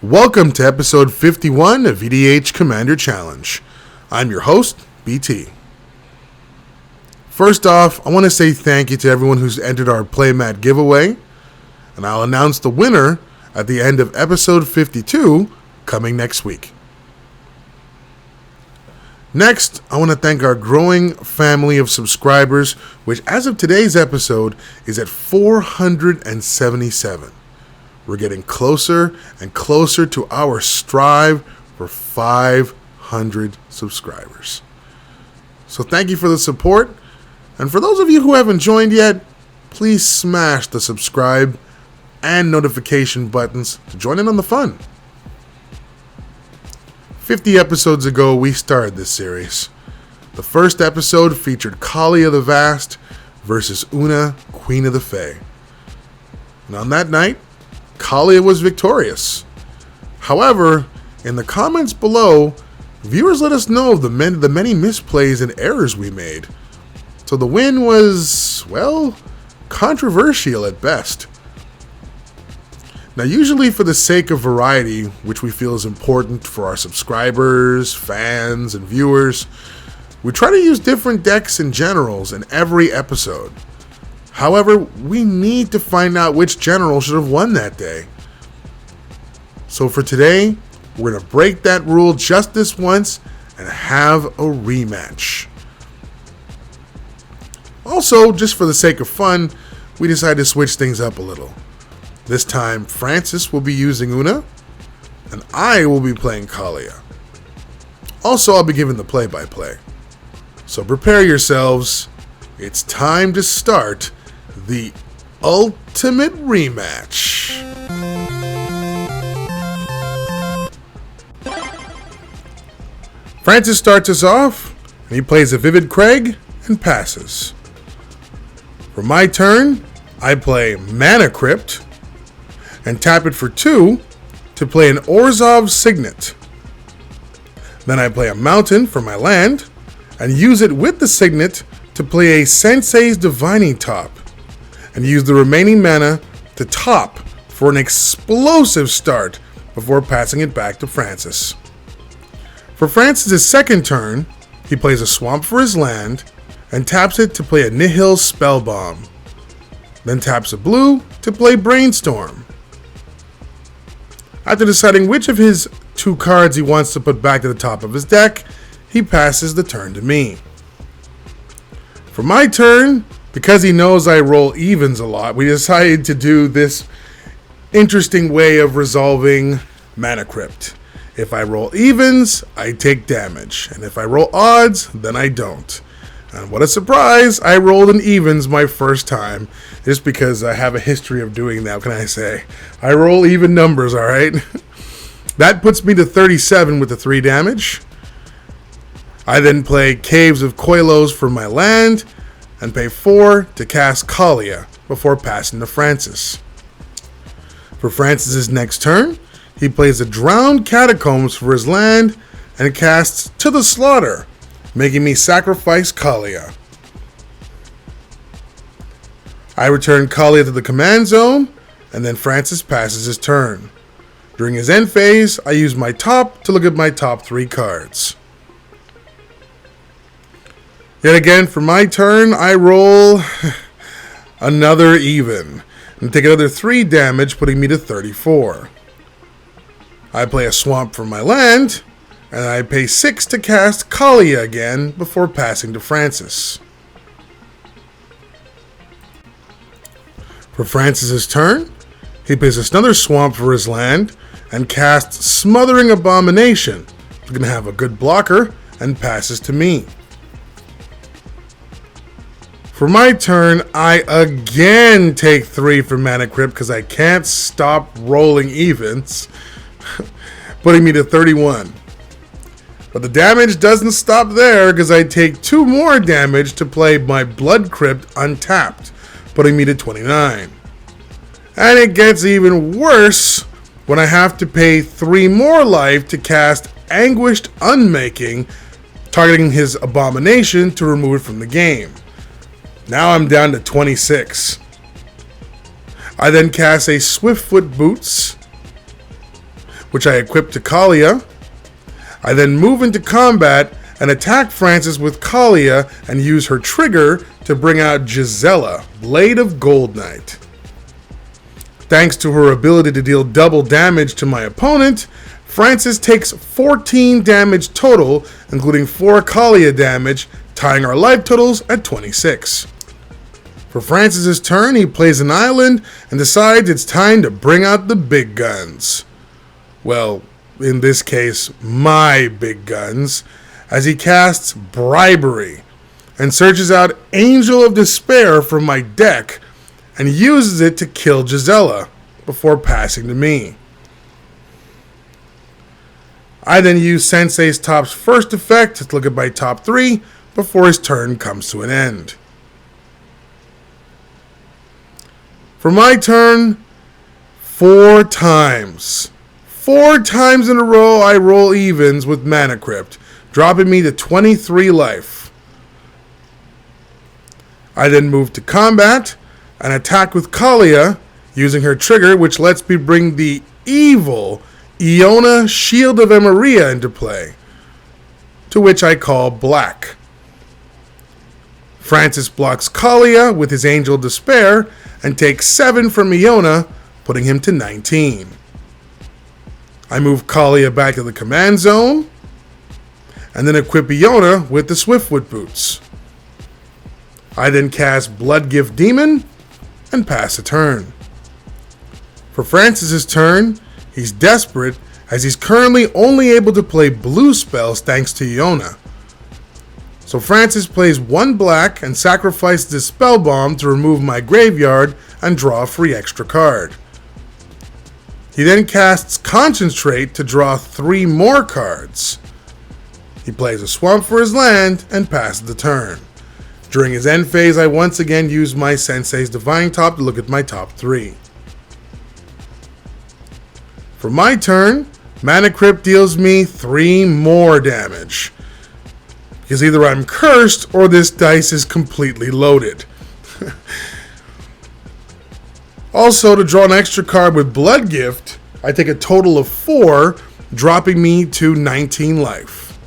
Welcome to episode 51 of EDH Commander Challenge. I'm your host, BT. First off, I want to say thank you to everyone who's entered our playmat giveaway, and I'll announce the winner at the end of episode 52 coming next week. Next, I want to thank our growing family of subscribers, which as of today's episode is at 477. We're getting closer and closer to our strive for 500 subscribers. So thank you for the support. And for those of you who haven't joined yet, please smash the subscribe and notification buttons to join in on the fun. 50 episodes ago, we started this series. The first episode featured Kaalia the Vast versus Oona, Queen of the Fae. And on that night, Kaalia was victorious. However, in the comments below, viewers let us know of the many misplays and errors we made. So the win was, well, controversial at best. Now, usually for the sake of variety, which we feel is important for our subscribers, fans, and viewers, we try to use different decks and generals in every episode. However, we need to find out which general should have won that day. So for today, we're going to break that rule just this once and have a rematch. Also, just for the sake of fun, we decided to switch things up a little. This time, Francis will be using Oona, and I will be playing Kaalia. Also, I'll be giving the play-by-play. So prepare yourselves. It's time to start the ultimate rematch. Francis starts us off, and he plays a Vivid Craig and passes. For my turn, I play Mana Crypt and tap it for 2 to play an Orzhov Signet. Then I play a Mountain for my land and use it with the Signet to play a Sensei's Divining Top and use the remaining mana to top for an explosive start before passing it back to Francis. For Francis' second turn, he plays a Swamp for his land and taps it to play a Nihil Spellbomb. Then taps a blue to play Brainstorm. After deciding which of his 2 cards he wants to put back to the top of his deck, he passes the turn to me. For my turn, because he knows I roll evens a lot, we decided to do this interesting way of resolving Mana Crypt. If I roll evens, I take damage, and if I roll odds, then I don't. And what a surprise, I rolled an evens my first time, just because I have a history of doing that. What can I say? I roll even numbers, alright? That puts me to 37 with the 3 damage. I then play Caves of Koilos for my land, and pay 4 to cast Kaalia before passing to Francis. For Francis' next turn, he plays the Drowned Catacombs for his land, and casts To the Slaughter, making me sacrifice Kaalia. I return Kaalia to the command zone, and then Francis passes his turn. During his end phase, I use my top to look at my top 3 cards. Yet again, for my turn, I roll another even, and take another 3 damage, putting me to 34. I play a Swamp for my land, and I pay 6 to cast Kaalia again before passing to Francis. For Francis' turn, he plays another Swamp for his land and casts Smothering Abomination. He's going to have a good blocker and passes to me. For my turn, I again take 3 for Mana Crypt because I can't stop rolling evens, putting me to 31. But the damage doesn't stop there because I take 2 more damage to play my Blood Crypt untapped, putting me to 29. And it gets even worse when I have to pay 3 more life to cast Anguished Unmaking, targeting his Abomination to remove it from the game. Now I'm down to 26. I then cast a Swiftfoot Boots, which I equip to Kaalia. I then move into combat and attack Francis with Kaalia and use her trigger to bring out Gisela, Blade of Gold Knight. Thanks to her ability to deal double damage to my opponent, Francis takes 14 damage total, including 4 Kaalia damage, tying our life totals at 26. For Francis's turn, he plays an island and decides it's time to bring out the big guns. Well, in this case, my big guns, as he casts Bribery and searches out Angel of Despair from my deck and uses it to kill Gisela before passing to me. I then use Sensei's Top's first effect to look at my top 3 before his turn comes to an end. For my turn, 4 times. 4 times in a row I roll evens with Mana Crypt, dropping me to 23 life. I then move to combat and attack with Kaalia, using her trigger, which lets me bring the evil Oona Shield of Emeria into play, to which I call black. Francis blocks Kaalia with his Angel of Despair and takes 7 from Oona, putting him to 19. I move Kaalia back to the command zone, and then equip Oona with the Swiftfoot Boots. I then cast Bloodgift Demon and pass a turn. For Francis's turn, he's desperate as he's currently only able to play blue spells thanks to Oona. So Francis plays 1 black and sacrifices the Spell Bomb to remove my graveyard and draw a free extra card. He then casts Concentrate to draw 3 more cards. He plays a swamp for his land and passes the turn. During his end phase, I once again use my Sensei's Divine Top to look at my top 3. For my turn, Mana Crypt deals me 3 more damage, because either I'm cursed or this dice is completely loaded. Also, to draw an extra card with Bloodgift, I take a total of 4, dropping me to 19 life.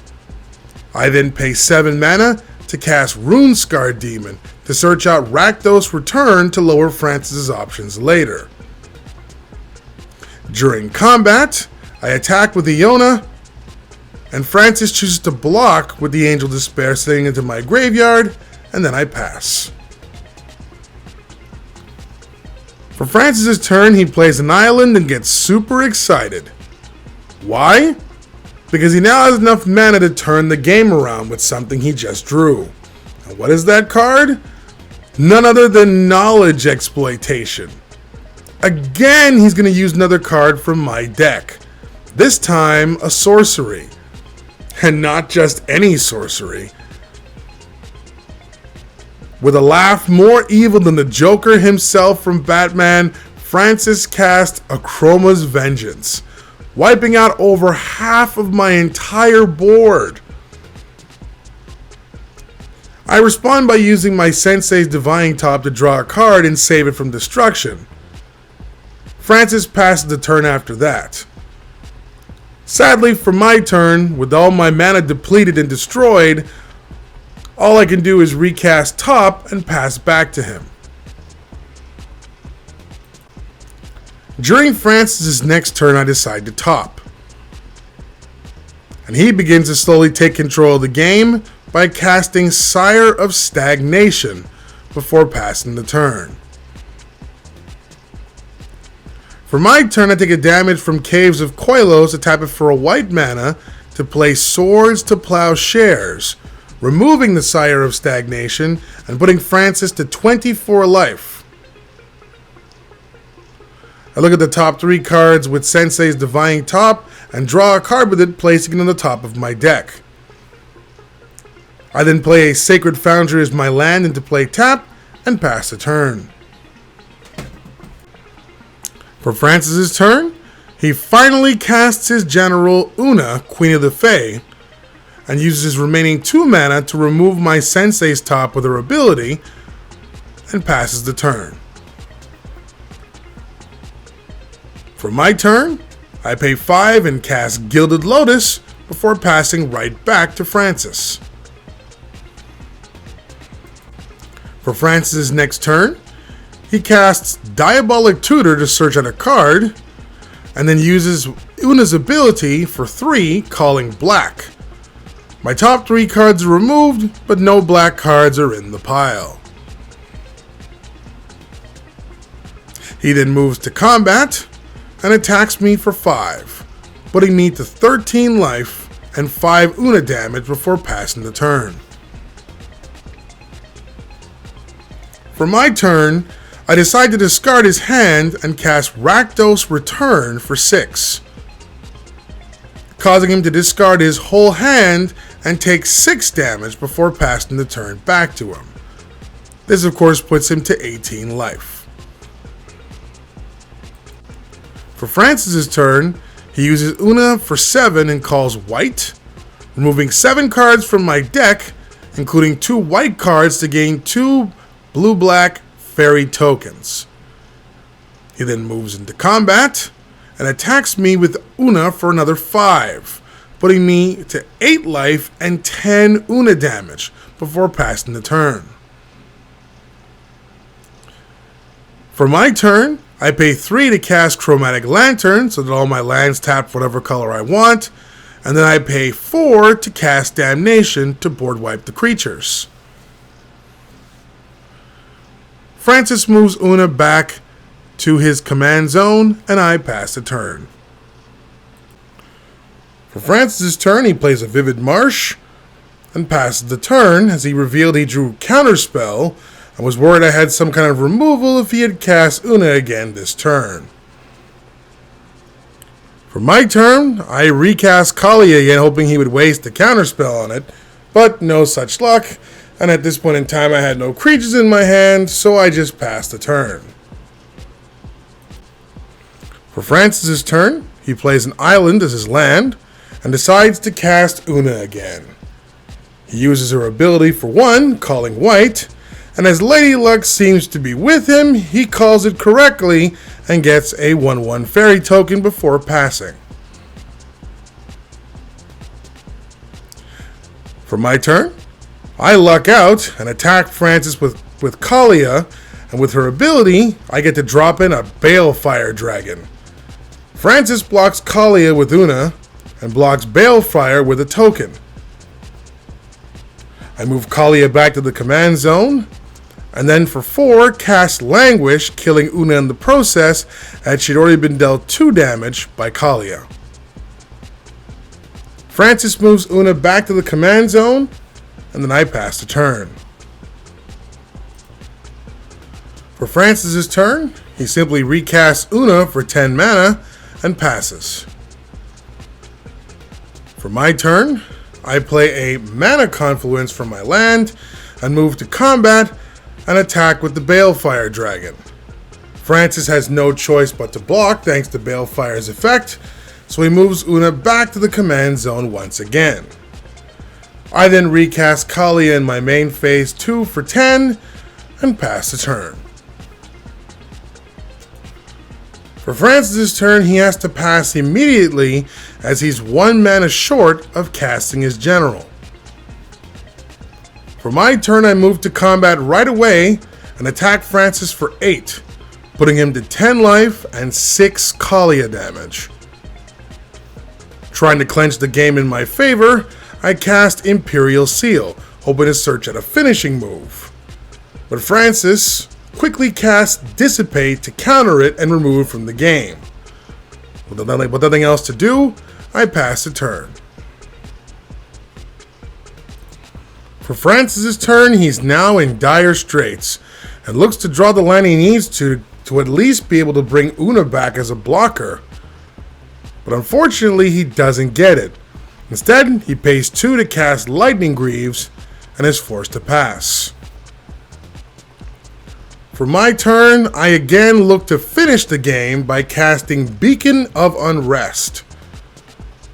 I then pay 7 mana to cast Runescarred Demon to search out Rakdos Return to lower Francis's options later. During combat, I attack with Oona, and Francis chooses to block with the Angel of Despair sitting into my graveyard, and then I pass. For Francis's turn, he plays an island and gets super excited. Why? Because he now has enough mana to turn the game around with something he just drew. And what is that card? None other than Knowledge Exploitation. Again, he's going to use another card from my deck. This time, a sorcery. And not just any sorcery. With a laugh more evil than the Joker himself from Batman, Francis cast Achroma's Vengeance, wiping out over half of my entire board. I respond by using my Sensei's Divine Top to draw a card and save it from destruction. Francis passes the turn after that. Sadly, for my turn, with all my mana depleted and destroyed, all I can do is recast Top and pass back to him. During Francis's next turn, I decide to top. And he begins to slowly take control of the game by casting Sire of Stagnation before passing the turn. For my turn, I take a damage from Caves of Koilos to tap it for a white mana to play Swords to Plowshares, removing the Sire of Stagnation and putting Francis to 24 life. I look at the top 3 cards with Sensei's Divine Top and draw a card with it, placing it on the top of my deck. I then play a Sacred Foundry as my land into play tap and pass the turn. For Francis's turn, he finally casts his general Oona, Queen of the Fae, and uses his remaining 2 mana to remove my Sensei's Top with her ability and passes the turn. For my turn, I pay 5 and cast Gilded Lotus before passing right back to Francis. For Francis' next turn, he casts Diabolic Tutor to search out a card, and then uses Oona's ability for 3, calling black. My top 3 cards are removed, but no black cards are in the pile. He then moves to combat and attacks me for 5, putting me to 13 life and 5 Oona damage before passing the turn. For my turn, I decide to discard his hand and cast Rakdos Return for 6, causing him to discard his whole hand and take 6 damage before passing the turn back to him. This of course puts him to 18 life. For Francis' turn, he uses Oona for 7 and calls white, removing 7 cards from my deck, including 2 white cards to gain 2 blue-black fairy tokens. He then moves into combat and attacks me with Oona for another 5, putting me to 8 life and 10 Oona damage before passing the turn. For my turn, I pay 3 to cast Chromatic Lantern so that all my lands tap whatever color I want, and then I pay 4 to cast Damnation to board wipe the creatures. Francis moves Oona back to his command zone, and I pass the turn. For Francis' turn, he plays a Vivid Marsh and passes the turn as he revealed he drew Counterspell and was worried I had some kind of removal if he had cast Oona again this turn. For my turn, I recast Kaalia again, hoping he would waste the Counterspell on it, but no such luck, and at this point in time I had no creatures in my hand, so I just passed the turn. For Francis' turn, he plays an island as his land, and decides to cast Oona again. He uses her ability for 1, calling white, and as Lady Luck seems to be with him, he calls it correctly and gets a 1/1 fairy token before passing. For my turn, I luck out and attack Francis with Kaalia, and with her ability, I get to drop in a Balefire Dragon. Francis blocks Kaalia with Oona and blocks Balefire with a token. I move Kaalia back to the command zone, and then for 4, cast Languish, killing Oona in the process, as she'd already been dealt 2 damage by Kaalia. Francis moves Oona back to the command zone, and then I pass the turn. For Francis' turn, he simply recasts Oona for 10 mana and passes. For my turn, I play a Mana Confluence from my land and move to combat and attack with the Balefire Dragon. Francis has no choice but to block thanks to Balefire's effect, so he moves Oona back to the command zone once again. I then recast Kaalia in my main phase 2 for 10 and pass the turn. For Francis' turn, he has to pass immediately as he's 1 mana short of casting his general. For my turn, I move to combat right away and attack Francis for 8, putting him to 10 life and 6 Kaalia damage. Trying to clench the game in my favor, I cast Imperial Seal, hoping to search out a finishing move. But Francis quickly casts Dissipate to counter it and remove it from the game. With nothing else to do, I pass the turn. For Francis' turn, he's now in dire straits and looks to draw the line he needs to at least be able to bring Oona back as a blocker. But unfortunately, he doesn't get it. Instead, he pays 2 to cast Lightning Greaves and is forced to pass. For my turn, I again look to finish the game by casting Beacon of Unrest.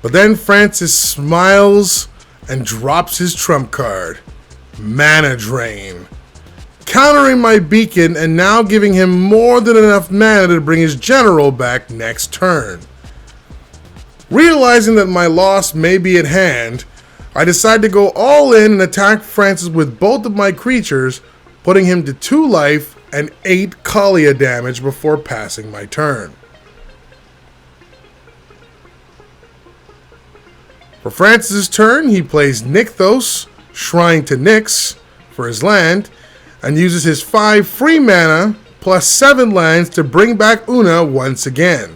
But then Francis smiles and drops his trump card, Mana Drain, countering my beacon and now giving him more than enough mana to bring his general back next turn. Realizing that my loss may be at hand, I decide to go all in and attack Francis with both of my creatures, putting him to 2 life and 8 Kaalia damage before passing my turn. For Francis' turn, he plays Nykthos, Shrine to Nyx, for his land, and uses his 5 free mana plus 7 lands to bring back Oona once again.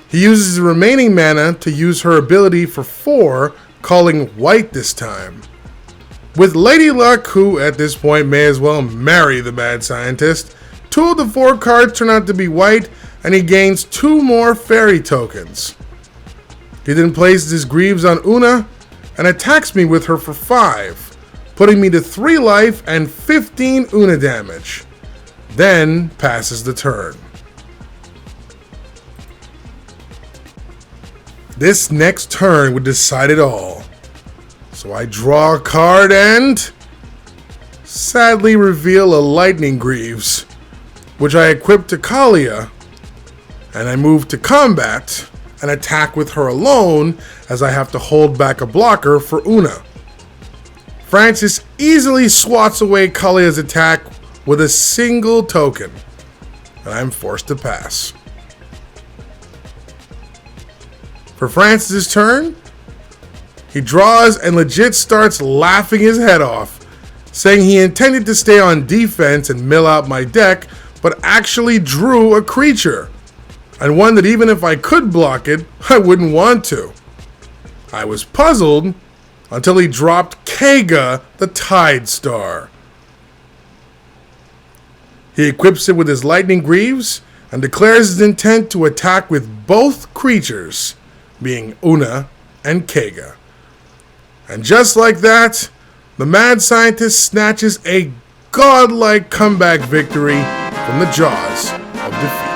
He uses his remaining mana to use her ability for 4, calling white this time. With Lady Luck, who at this point may as well marry the mad scientist, 2 of the 4 cards turn out to be white, and he gains 2 more fairy tokens. He then places his Greaves on Oona and attacks me with her for 5, putting me to 3 life and 15 Oona damage. Then passes the turn. This next turn would decide it all. So I draw a card and sadly reveal a Lightning Greaves, which I equip to Kaalia, and I move to combat and attack with her alone as I have to hold back a blocker for Oona. Francis easily swats away Kaalia's attack with a single token, and I'm forced to pass. For Francis' turn, he draws and legit starts laughing his head off, saying he intended to stay on defense and mill out my deck, but actually drew a creature, and one that even if I could block it, I wouldn't want to. I was puzzled until he dropped Kaalia, the Tide Star. He equips it with his Lightning Greaves and declares his intent to attack with both creatures, being Oona and Kaalia. And just like that, the mad scientist snatches a godlike comeback victory from the jaws of defeat.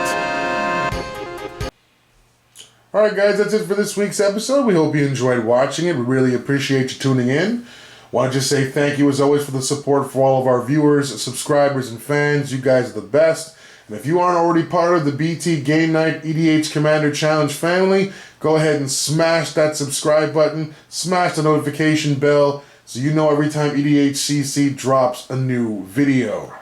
Alright guys, that's it for this week's episode. We hope you enjoyed watching it. We really appreciate you tuning in. Want to just say thank you as always for the support for all of our viewers, subscribers, and fans. You guys are the best. And if you aren't already part of the BT Game Night EDH Commander Challenge family, go ahead and smash that subscribe button, smash the notification bell, so you know every time EDHCC drops a new video.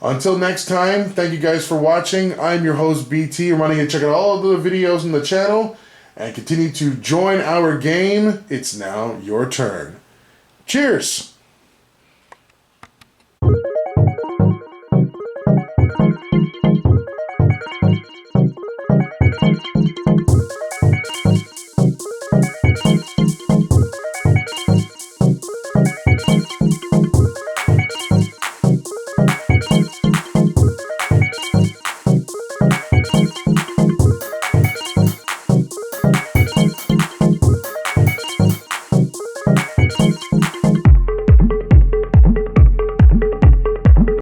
Until next time, thank you guys for watching. I'm your host BT, reminding you to check out all of the videos on the channel, and continue to join our game. It's now your turn. Cheers!